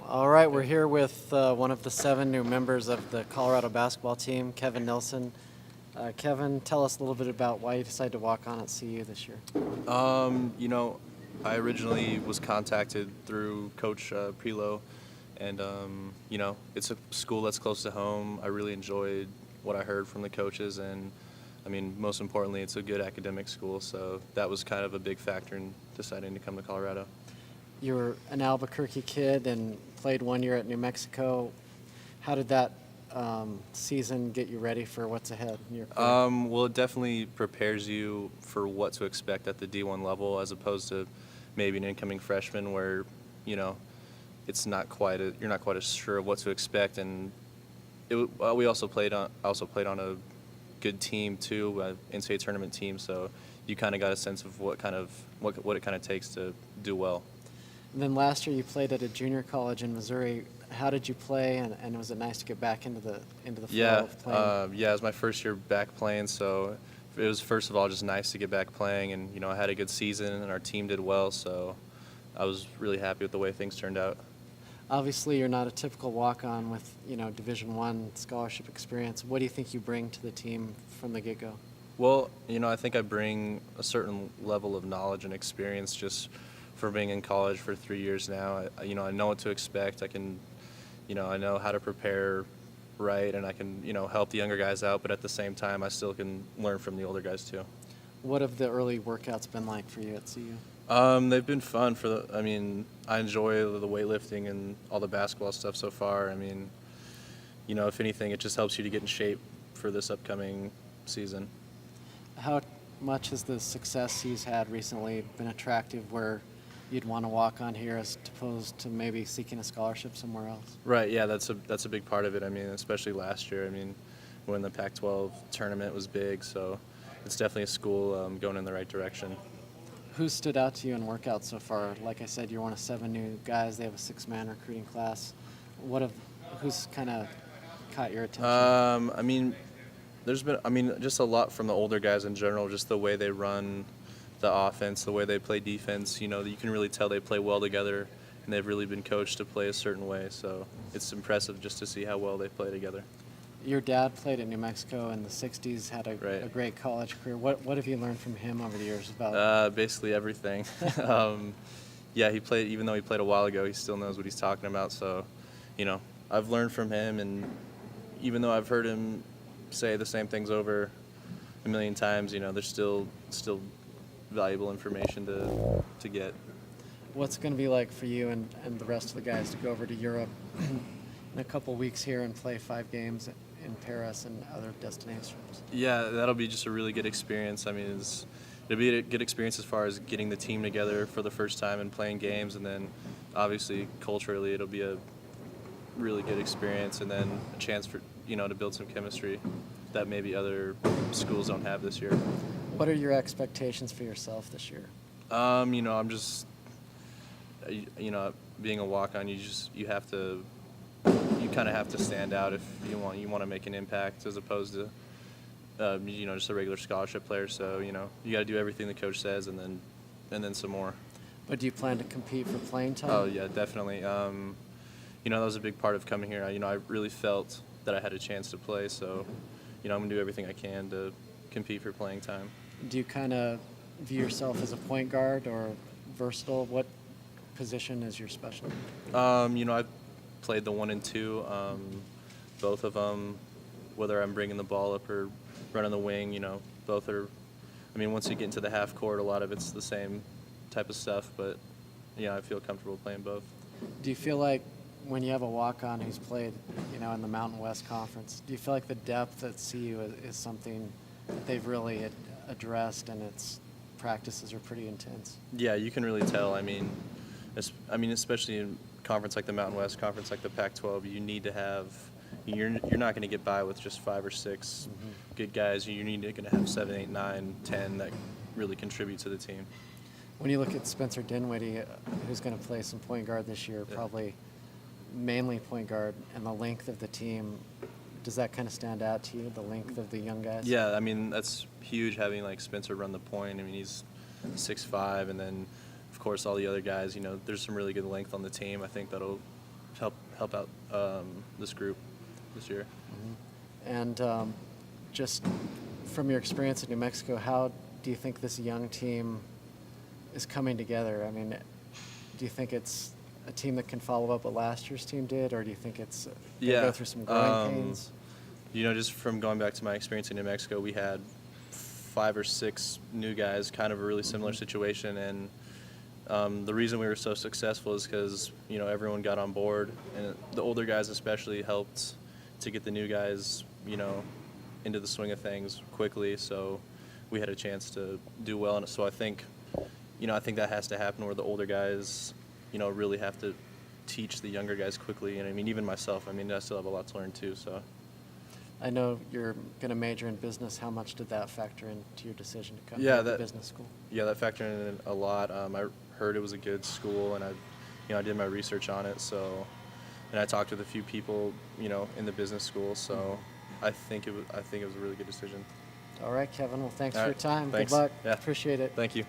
All right, we're here with one of the 7 new members of the Colorado basketball team, Kevin Nilsson. Kevin, tell us a little bit about why you decided to walk on at CU this year. I originally was contacted through Coach Prelo, and it's a school that's close to home. I really enjoyed what I heard from the coaches, and most importantly, it's a good academic school. So that was kind of a big factor in deciding to come to Colorado. You were an Albuquerque kid and played 1 year at New Mexico. How did that season get you ready for what's ahead in your career? Well, it definitely prepares you for what to expect at the D1 level, as opposed to maybe an incoming freshman where, it's not quite you're not quite as sure of what to expect. And we also played on a good team too, NCAA tournament team. So you kind of got a sense of what it kind of takes to do well. And then last year you played at a junior college in Missouri. How did you play, and was it nice to get back into the flow of playing? Yeah, it was my first year back playing, so it was first of all just nice to get back playing, and I had a good season and our team did well, so I was really happy with the way things turned out. Obviously, you're not a typical walk-on with Division I scholarship experience. What do you think you bring to the team from the get-go? Well, I think I bring a certain level of knowledge and experience just for being in college for 3 years now. I know what to expect. I know how to prepare right, and I can, help the younger guys out, but at the same time, I still can learn from the older guys too. What have the early workouts been like for you at CU? They've been fun I enjoy the weightlifting and all the basketball stuff so far. If anything, it just helps you to get in shape for this upcoming season. How much has the success he's had recently been attractive where you'd want to walk on here as opposed to maybe seeking a scholarship somewhere else? Right, yeah, that's a big part of it. Especially last year. When the Pac-12 tournament was big, so it's definitely a school going in the right direction. Who stood out to you in workouts so far? Like I said, you're one of 7 new guys. They have a 6-man recruiting class. Who's kind of caught your attention? There's been, just a lot from the older guys in general, just the way they run the offense, the way they play defense. You can really tell they play well together, and they've really been coached to play a certain way. So it's impressive just to see how well they play together. Your dad played at New Mexico in the 60s, had a great college career. What have you learned from him over the years about? Basically everything. Yeah, even though he played a while ago, he still knows what he's talking about. So, I've learned from him, and even though I've heard him say the same things over a million times, there's still valuable information to get. What's it going to be like for you and the rest of the guys to go over to Europe in a couple weeks here and play 5 games in Paris and other destinations? Yeah, that'll be just a really good experience. It'll be a good experience as far as getting the team together for the first time and playing games, and then obviously culturally it'll be a really good experience, and then a chance for to build some chemistry that maybe other schools don't have this year. What are your expectations for yourself this year? I'm just being a walk-on, you kind of have to stand out if you want to make an impact, as opposed to just a regular scholarship player. So you got to do everything the coach says, and then some more. But do you plan to compete for playing time? Oh yeah, definitely. That was a big part of coming here. I really felt that I had a chance to play, so I'm gonna do everything I can to compete for playing time. Do you kind of view yourself as a point guard or versatile? What position is your specialty? I've played the 1 and 2, both of them, whether I'm bringing the ball up or running the wing, both are. Once you get into the half court, a lot of it's the same type of stuff, but I feel comfortable playing both. Do you feel like when you have a walk-on who's played, in the Mountain West Conference, do you feel like the depth at CU is something that they've really addressed, and its practices are pretty intense? Yeah, you can really tell. Especially in conference like the Mountain West, conference like the Pac-12, you need to have. You're not going to get by with just 5 or 6 good guys. You're going to have 7, 8, 9, 10 that really contribute to the team. When you look at Spencer Dinwiddie, who's going to play some point guard this year, probably mainly point guard, and the length of the team, does that kind of stand out to you, the length of the young guys? Yeah, that's huge, having like Spencer run the point. He's 6'5", and then of course all the other guys. There's some really good length on the team. I think that'll help out this group this year. And just from your experience in New Mexico, how do you think this young team is coming together? I mean, do you think it's a team that can follow up what last year's team did, or do you think it's gonna Yeah. go through some growing pains? You know, just from going back to my experience in New Mexico, we had 5 or 6 new guys, kind of a really similar situation, and the reason we were so successful is because, you know, everyone got on board, and the older guys especially helped to get the new guys, you know, into the swing of things quickly, so we had a chance to do well. And so I think that has to happen where the older guys, you know, really have to teach the younger guys quickly. And I mean, even myself, I mean, I still have a lot to learn too, so. I know you're going to major in business. How much did that factor into your decision to come Yeah, here to that- business school? Yeah, that factored in a lot. I heard it was a good school, and I did my research on it. So, and I talked with a few people, you know, in the business school. So, I think it was a really good decision. All right, Kevin. Well, thanks All for right, your time. thanks. Good luck. Yeah. Appreciate it. Thank you.